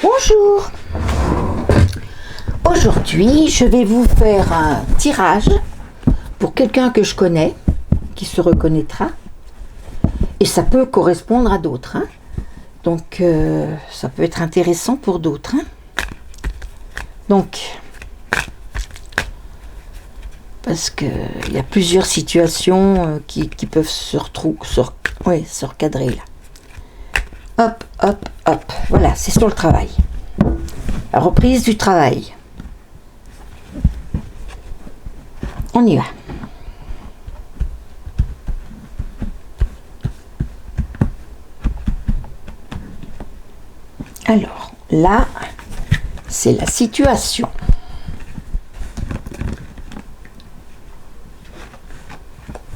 Bonjour. Aujourd'hui, je vais vous faire un tirage pour quelqu'un que je connais, qui se reconnaîtra. Et ça peut correspondre à d'autres. Hein. Donc, ça peut être intéressant pour d'autres. Hein. Donc, parce qu'il y a plusieurs situations qui peuvent se recadrer là. Hop, hop, hop. Voilà, c'est sur le travail. La reprise du travail. On y va. Alors, là, c'est la situation.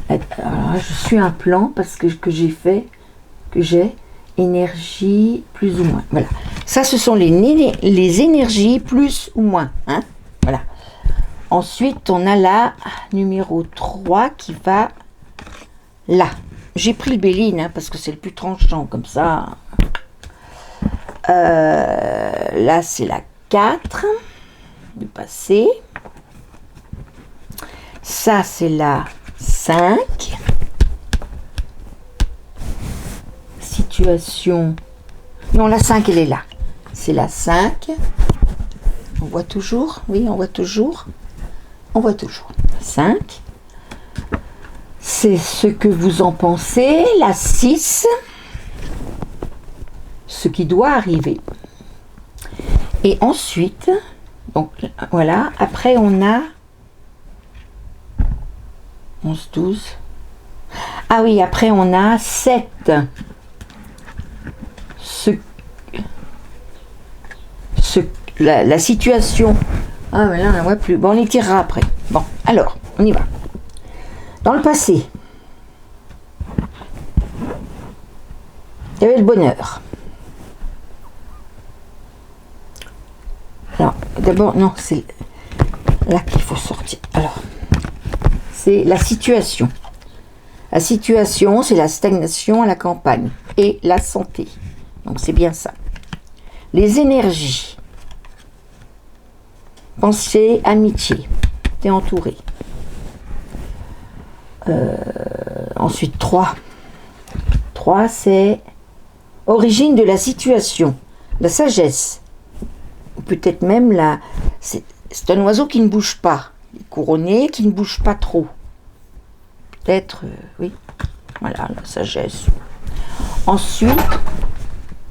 Alors, je suis un plan parce que j'ai énergie plus ou moins. Voilà. Ça, ce sont les énergies plus ou moins. Hein, voilà. Ensuite, on a la numéro 3 qui va là. J'ai pris le Béline hein, parce que c'est le plus tranchant comme ça. Là, c'est la 4 du passé. Ça, c'est la 5. Situation. Non, la 5, elle est là. C'est la 5. On voit toujours. Oui, on voit toujours. On voit toujours. 5. C'est ce que vous en pensez. La 6. Ce qui doit arriver. Et ensuite, donc voilà, après on a 11, 12. Ah oui, après on a 7. La situation. Ah mais là on ne la voit plus. Bon, on les tirera après. Bon, alors, on y va. Dans le passé, il y avait le bonheur. Alors, d'abord, non, c'est là qu'il faut sortir. Alors, c'est la situation. La situation, c'est la stagnation à la campagne et la santé. Donc, c'est bien ça. Les énergies. Pensée, amitié. T'es entouré. Ensuite, 3. 3, c'est origine de la situation. La sagesse. Ou peut-être même c'est un oiseau qui ne bouge pas. Couronné, qui ne bouge pas trop. Peut-être, oui. Voilà, la sagesse. Ensuite,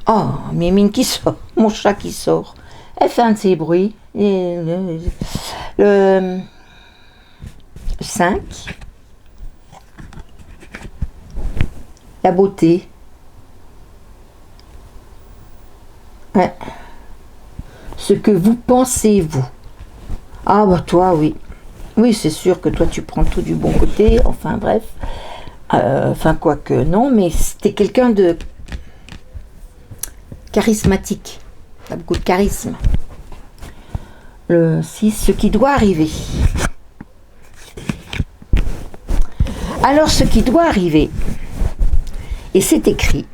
oh, Mimine qui sort. Mon chat qui sort. Elle fait un de ses bruits. Le 5. La beauté. Ouais. Ce que vous pensez, vous. Ah, bah toi, oui. Oui, c'est sûr que toi, tu prends tout du bon côté. Enfin, bref. Enfin, quoique, non, mais c'était quelqu'un de charismatique. T'as beaucoup de charisme. Le 6, ce qui doit arriver. Alors, ce qui doit arriver, et c'est écrit,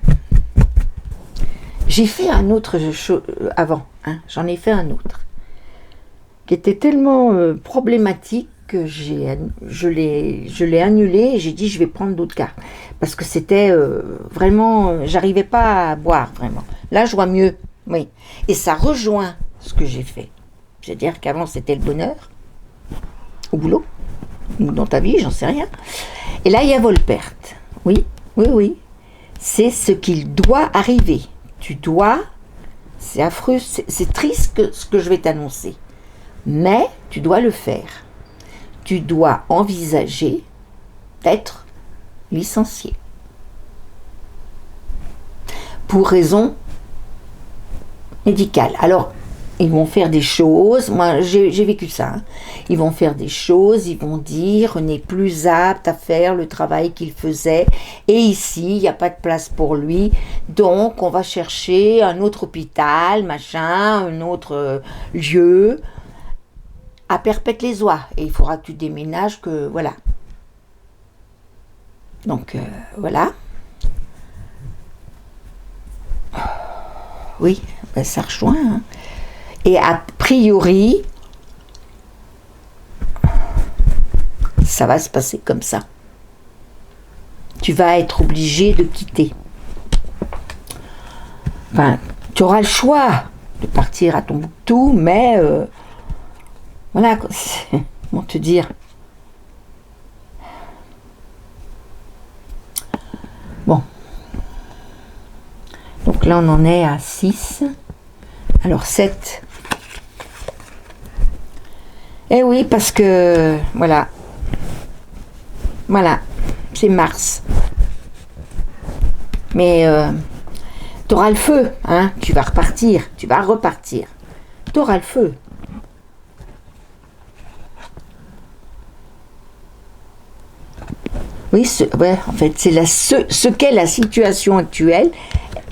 j'ai fait un autre avant, hein, j'en ai fait un autre, qui était tellement problématique que je l'ai annulé et j'ai dit je vais prendre d'autres cartes. Parce que c'était vraiment, j'arrivais pas à boire vraiment. Là, je vois mieux, oui. Et ça rejoint ce que j'ai fait. C'est-à-dire qu'avant, c'était le bonheur, au boulot, ou dans ta vie, j'en sais rien. Et là, il y a Volperte. Oui, oui, oui. C'est ce qu'il doit arriver. Tu dois, c'est affreux, c'est triste ce que je vais t'annoncer. Mais tu dois le faire. Tu dois envisager d'être licencié. Pour raison médicale. Alors, ils vont faire des choses, moi j'ai vécu ça, hein. Ils vont faire des choses, ils vont dire n'est plus apte à faire le travail qu'il faisait et ici il n'y a pas de place pour lui, donc on va chercher un autre hôpital, machin, un autre lieu à Perpète-les-Oies et il faudra que tu déménages, que voilà. Donc voilà. oui, ben ça rejoint. Hein. Et a priori, ça va se passer comme ça. Tu vas être obligé de quitter. Enfin, tu auras le choix de partir à Tombouctou, mais voilà, comment te dire. Bon. Donc là, on en est à 6. Alors 7. Eh oui, parce que, voilà. Voilà, c'est Mars. Mais tu auras le feu, hein. Tu vas repartir, tu vas repartir. Tu auras le feu. Oui, ouais, en fait, c'est ce qu'est la situation actuelle.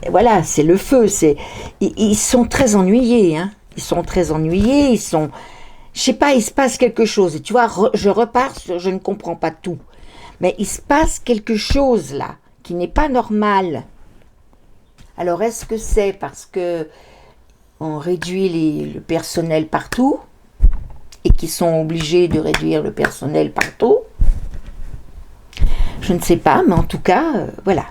Voilà, c'est le feu. Ils sont très ennuyés, hein. Ils sont très ennuyés. Ils sont, je sais pas, il se passe quelque chose. Et tu vois, je repars sur, je ne comprends pas tout, mais il se passe quelque chose là qui n'est pas normal. Alors, est-ce que c'est parce que on réduit le personnel partout et qu'ils sont obligés de réduire le personnel partout? Je ne sais pas, mais en tout cas, voilà.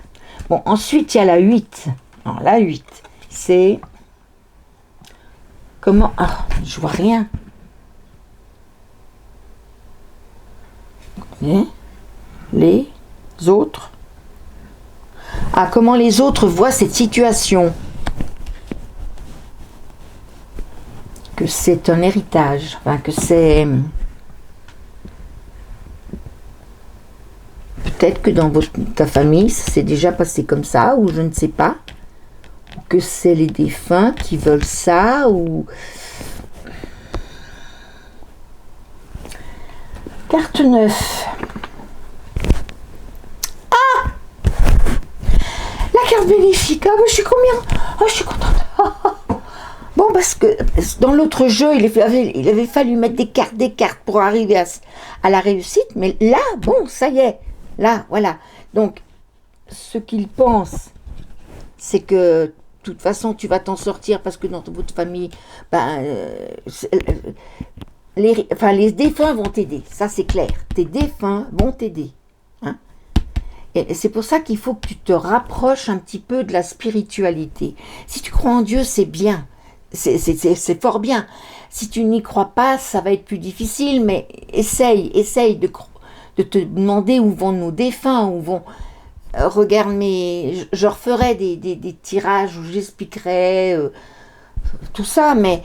Bon, ensuite, il y a la 8. Alors, la 8, c'est... Comment... Ah, je vois rien. Les autres. Ah, comment les autres voient cette situation? Que c'est un héritage, enfin que c'est... Peut-être que dans ta famille, ça s'est déjà passé comme ça, ou je ne sais pas. Ou que c'est les défunts qui veulent ça, ou... Carte 9. Ah! La carte bénéfique. Ah, ben, je suis combien? Oh, je suis contente. Bon, parce que dans l'autre jeu, il avait fallu mettre des cartes pour arriver à la réussite. Mais là, bon, ça y est. Là, voilà. Donc, ce qu'il pense, c'est que de toute façon, tu vas t'en sortir parce que dans votre famille, ben, les défunts vont t'aider. Ça, c'est clair. Tes défunts vont t'aider. Hein? Et c'est pour ça qu'il faut que tu te rapproches un petit peu de la spiritualité. Si tu crois en Dieu, c'est bien. C'est fort bien. Si tu n'y crois pas, ça va être plus difficile, mais essaye de te demander où vont nos défunts, où vont... regarde, mais je referai des tirages où j'expliquerai tout ça, mais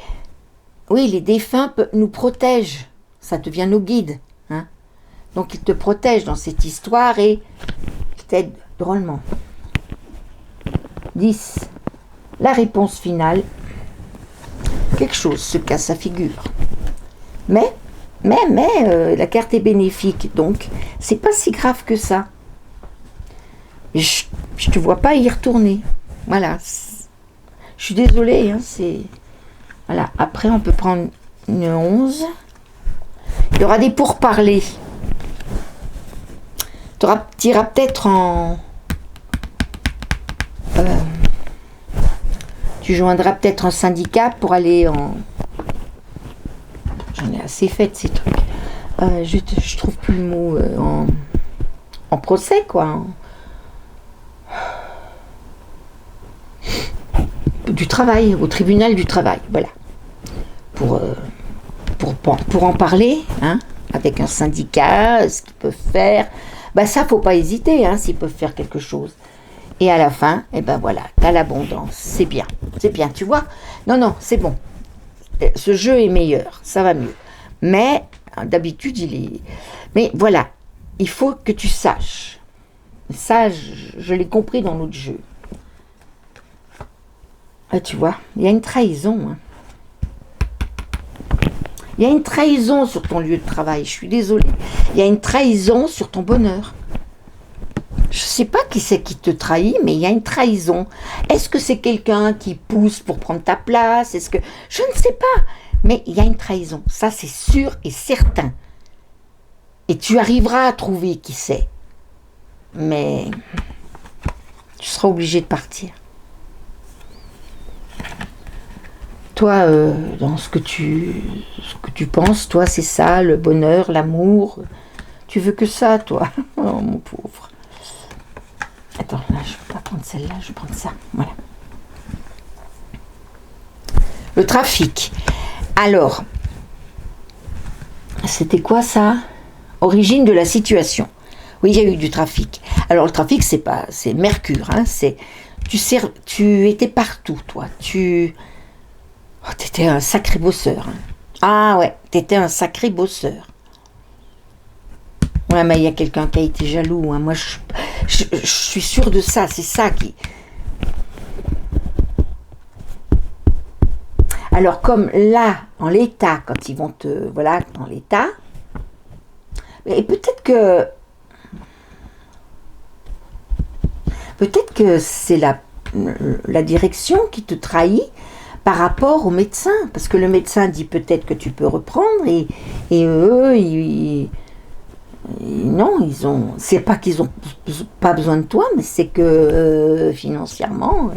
oui, les défunts nous protègent, ça devient nos guides, hein. Donc ils te protègent dans cette histoire et ils t'aident drôlement. 10. La réponse finale. Quelque chose se casse sa figure. Mais la carte est bénéfique, donc c'est pas si grave que ça. Je te vois pas y retourner. Voilà. Je suis désolée, hein, c'est... Voilà. Après, on peut prendre une 11. Il y aura des pourparlers. Tu iras peut-être en... tu joindras peut-être un syndicat pour aller en... J'en ai assez fait de ces trucs. Je trouve plus le mot. En procès, quoi. Du travail, au tribunal du travail, voilà. Pour en parler, hein, avec un syndicat, ce qu'ils peuvent faire. Ben ça, faut pas hésiter, hein, s'ils peuvent faire quelque chose. Et à la fin, eh ben voilà, t'as l'abondance. C'est bien, tu vois. Non, c'est bon. Ce jeu est meilleur, ça va mieux. Mais, d'habitude, il est... Mais voilà, il faut que tu saches. Ça, je l'ai compris dans l'autre jeu. Ah, tu vois, il y a une trahison. Hein. Il y a une trahison sur ton lieu de travail, je suis désolée. Il y a une trahison sur ton bonheur. Je ne sais pas qui c'est qui te trahit, mais il y a une trahison. Est-ce que c'est quelqu'un qui pousse pour prendre ta place? Est-ce que... Je ne sais pas, mais il y a une trahison. Ça, c'est sûr et certain. Et tu arriveras à trouver qui c'est. Mais tu seras obligé de partir. toi, dans ce que tu penses, toi, c'est ça, le bonheur, l'amour. Tu veux que ça, toi. Oh, mon pauvre. Attends, là, je ne vais pas prendre celle-là, je vais prendre ça. Voilà. Le trafic. Alors, c'était quoi ça? Origine de la situation. Oui, il y a eu du trafic. Alors, le trafic, c'est Mercure. Hein, tu étais partout, toi. T'étais un sacré bosseur. Hein. Ah ouais, t'étais un sacré bosseur. Ouais, mais il y a quelqu'un qui a été jaloux. Hein. Moi, je suis sûre de ça. C'est ça qui... Alors, comme là, en l'état, quand ils vont te... Voilà, dans l'état... Et peut-être que c'est la direction qui te trahit par rapport au médecin. Parce que le médecin dit peut-être que tu peux reprendre et eux, non, c'est pas qu'ils ont pas besoin de toi, mais c'est que financièrement...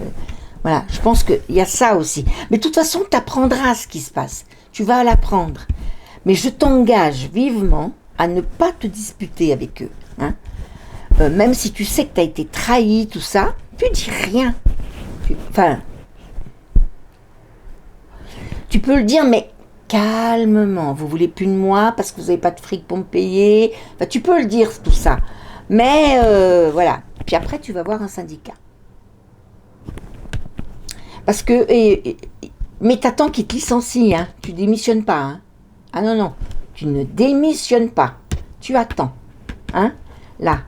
Voilà, je pense qu'il y a ça aussi. Mais de toute façon, tu apprendras ce qui se passe. Tu vas l'apprendre. Mais je t'engage vivement à ne pas te disputer avec eux. Hein. Même si tu sais que tu as été trahi, tout ça, tu dis rien. Tu peux le dire, mais calmement. Vous voulez plus de moi parce que vous n'avez pas de fric pour me payer. Enfin, tu peux le dire, tout ça. Mais voilà. Puis après, tu vas voir un syndicat. Parce que... mais t'attends qu'ils te licencient, hein. Tu démissionnes pas, hein. Ah non, non. Tu ne démissionnes pas. Tu attends. Hein. Là.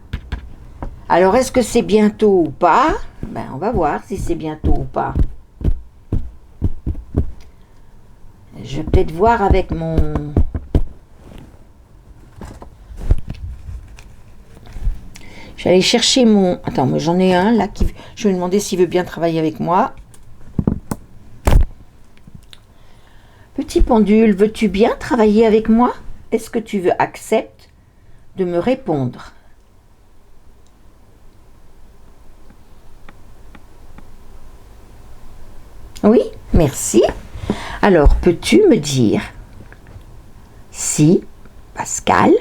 Alors, est-ce que c'est bientôt ou pas? Ben, on va voir si c'est bientôt ou pas. Je vais peut-être voir avec mon... Je vais aller chercher mon... Attends, moi j'en ai un là qui... Je vais lui demander s'il veut bien travailler avec moi. Petit pendule, veux-tu bien travailler avec moi? Est-ce que tu veux accepter de me répondre? Oui, merci. Alors, peux-tu me dire si Pascal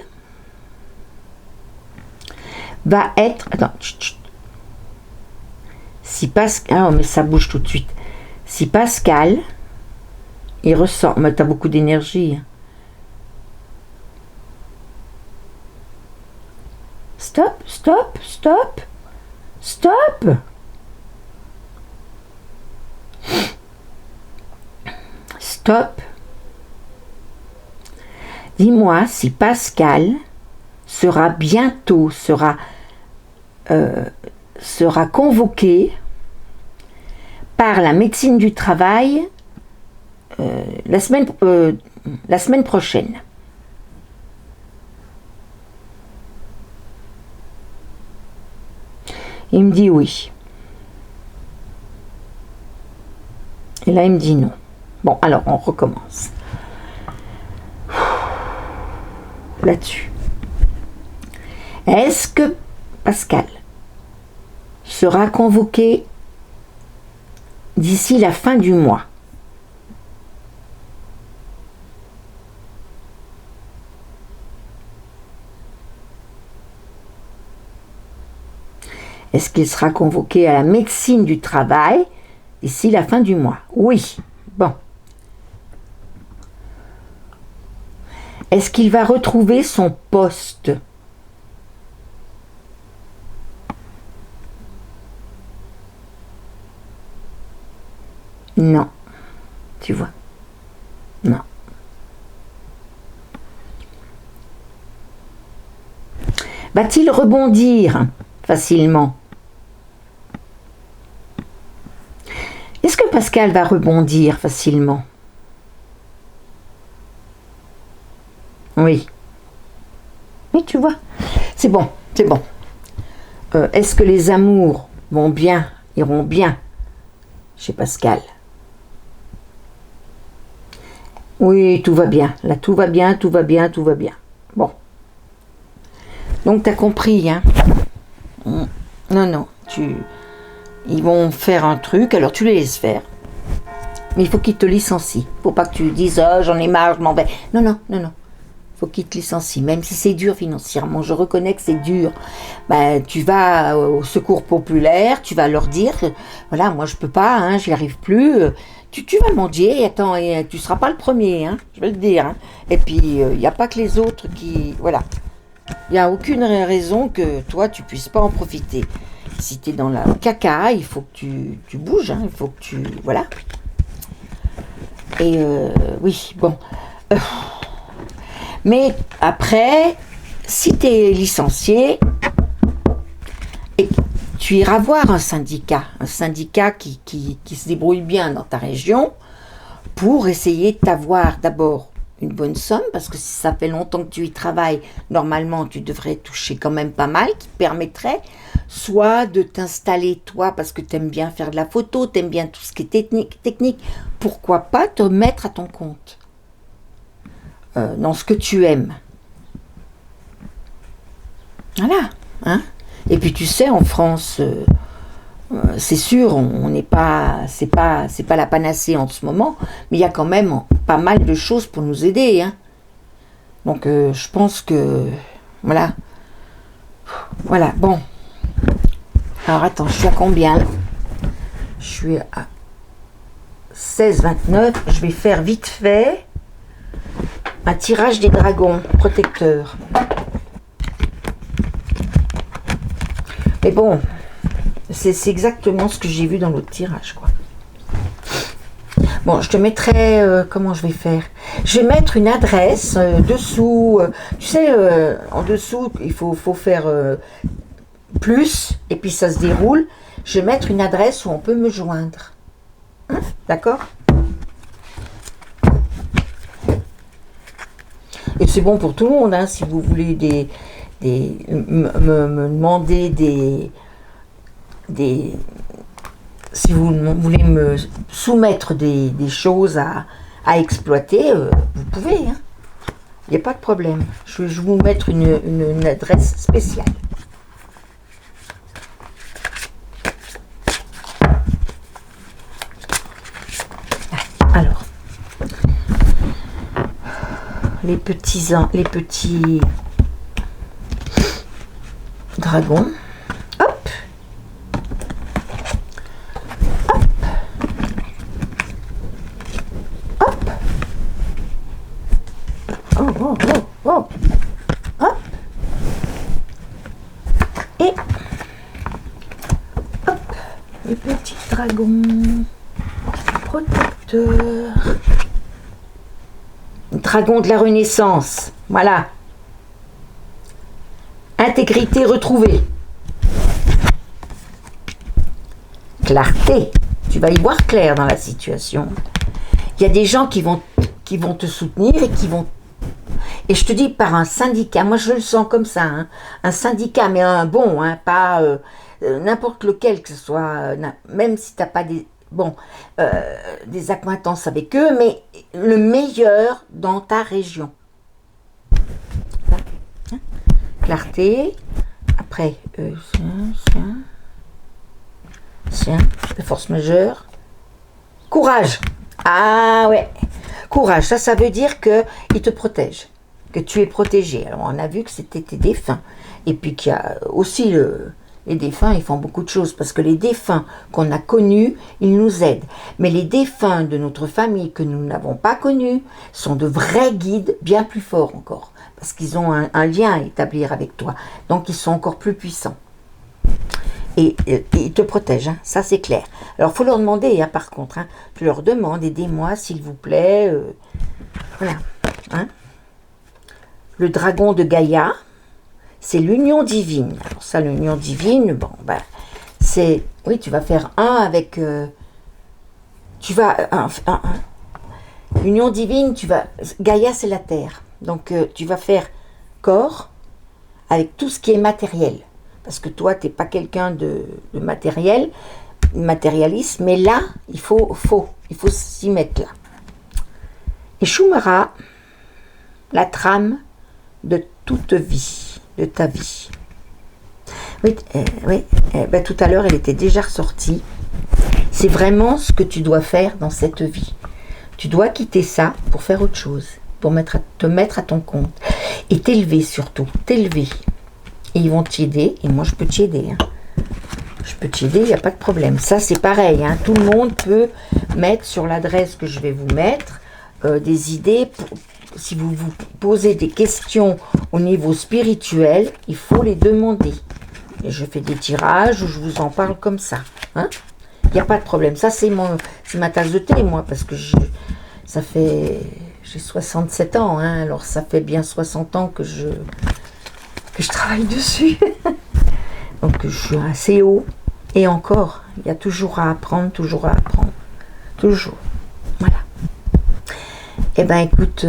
va être... Attends. Si Pascal... Ah, mais ça bouge tout de suite. Si Pascal... Il ressent... Mais t'as beaucoup d'énergie. Stop, stop, stop. Stop. Stop. Dis-moi si Pascal sera bientôt, sera convoqué par la médecine du travail la semaine prochaine. Il me dit oui. Et là, il me dit non. Bon, alors, on recommence. Là-dessus. Est-ce que Pascal sera convoqué d'ici la fin du mois? Est-ce qu'il sera convoqué à la médecine du travail d'ici la fin du mois? Oui. Bon. Est-ce qu'il va retrouver son poste? Non. Tu vois? Non. Va-t-il rebondir facilement? Est-ce que Pascal va rebondir facilement? Oui. Oui, tu vois. C'est bon, c'est bon. Est-ce que les amours iront bien chez Pascal? Oui, tout va bien. Là, tout va bien, tout va bien, tout va bien. Bon. Donc, tu as compris, hein? Non, non. Ils vont faire un truc, alors tu les laisses faire. Mais il faut qu'il te licencie. Faut pas que tu dises oh, j'en ai marre, je m'en vais. Non, non, non, non. Faut qu'il te licencie, même si c'est dur financièrement. Je reconnais que c'est dur. Ben, tu vas au secours populaire, tu vas leur dire voilà, moi je peux pas, hein, j'y arrive plus. Tu vas mendier, attends, et tu seras pas le premier, hein, je vais le dire. Hein. Et puis il n'y a pas que les autres qui, voilà. Il n'y a aucune raison que toi tu puisses pas en profiter. Si tu es dans la caca, il faut que tu bouges, hein, il faut que tu, voilà. Et oui, bon. Mais après, si tu es licencié, et tu iras voir un syndicat qui se débrouille bien dans ta région pour essayer de t'avoir d'abord une bonne somme, parce que si ça fait longtemps que tu y travailles, normalement tu devrais toucher quand même pas mal, qui te permettrait soit de t'installer toi, parce que tu aimes bien faire de la photo, tu aimes bien tout ce qui est technique, pourquoi pas te mettre à ton compte dans ce que tu aimes. Voilà, hein. Et puis tu sais, en France, c'est sûr, on n'est pas, c'est pas la panacée en ce moment, mais il y a quand même pas mal de choses pour nous aider, hein. Donc je pense que, voilà, bon. Alors attends, je suis à combien là? Je suis à 16,29. Je vais faire vite fait un tirage des dragons protecteurs. Mais bon, c'est exactement ce que j'ai vu dans l'autre tirage, quoi. Bon, je te mettrai, comment je vais faire? Je vais mettre une adresse dessous, tu sais, en dessous, il faut faire plus, et puis ça se déroule. Je vais mettre une adresse où on peut me joindre. Hein? D'accord? Et c'est bon pour tout le monde, hein, si vous voulez me demander si vous voulez me soumettre des choses à exploiter, vous pouvez, hein. Il n'y a pas de problème. Je vais vous mettre une adresse spéciale. Alors, les petits dragons. Hop. Hop. Hop. Oh, oh, oh, oh. Hop. Et hop. Les petits dragons protecteurs. Dragon de la Renaissance. Voilà. Intégrité retrouvée. Clarté. Tu vas y voir clair dans la situation. Il y a des gens qui vont te soutenir et qui vont... Et je te dis par un syndicat. Moi, je le sens comme ça. Hein. Un syndicat, mais un bon. Hein, pas n'importe lequel que ce soit. Même si tu n'as pas des accointances avec eux, mais le meilleur dans ta région. Hein? Clarté. Après, la force majeure. Courage. Ah ouais. Courage, ça veut dire qu'il te protège, que tu es protégé. Alors on a vu que c'était tes défunts. Et puis qu'il y a aussi les défunts, ils font beaucoup de choses, parce que les défunts qu'on a connus, ils nous aident. Mais les défunts de notre famille que nous n'avons pas connus sont de vrais guides, bien plus forts encore, parce qu'ils ont un lien à établir avec toi. Donc ils sont encore plus puissants. Et ils te protègent, hein, ça c'est clair. Alors il faut leur demander, hein, par contre, hein, tu leur demandes, aidez-moi s'il vous plaît. Voilà. Hein. Le dragon de Gaïa, c'est l'union divine. Alors ça, l'union divine, bon, ben, c'est... Oui, tu vas faire un avec... L'union divine, Gaïa, c'est la terre. Donc tu vas faire corps avec tout ce qui est matériel. Parce que toi, tu n'es pas quelqu'un de matérialiste, mais là, il faut s'y mettre là. Et Shumara, la trame de toute vie, de ta vie. Oui, ben, tout à l'heure, elle était déjà ressortie. C'est vraiment ce que tu dois faire dans cette vie. Tu dois quitter ça pour faire autre chose, pour te mettre à ton compte. Et t'élever surtout, t'élever. Et ils vont t'aider, et moi je peux t'aider. Hein. Je peux t'aider, il n'y a pas de problème. Ça c'est pareil, hein. Tout le monde peut mettre sur l'adresse que je vais vous mettre des idées. Si vous vous posez des questions au niveau spirituel, il faut les demander. Et je fais des tirages où je vous en parle comme ça. Hein. Il n'y a pas de problème. Ça c'est ma tasse de thé, moi, parce que j'ai 67 ans, hein, alors ça fait bien 60 ans que je travaille dessus. Donc je suis assez haut. Et encore, il y a toujours à apprendre, toujours à apprendre. Toujours. Voilà. Eh bien écoute,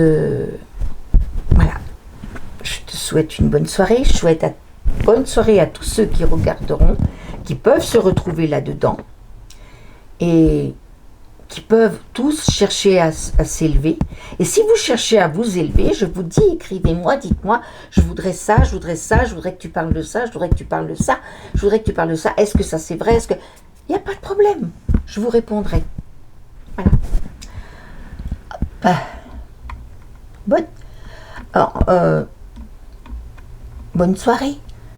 voilà. Je te souhaite une bonne soirée. Je souhaite bonne soirée à tous ceux qui regarderont, qui peuvent se retrouver là-dedans. Et qui peuvent tous chercher à s'élever. Et si vous cherchez à vous élever, je vous dis, écrivez-moi, dites-moi, je voudrais ça, je voudrais ça, je voudrais que tu parles de ça, je voudrais que tu parles de ça, je voudrais que tu parles de ça. Est-ce que ça c'est vrai? Est-ce que... Il n'y a pas de problème. Je vous répondrai. Voilà. Bonne soirée.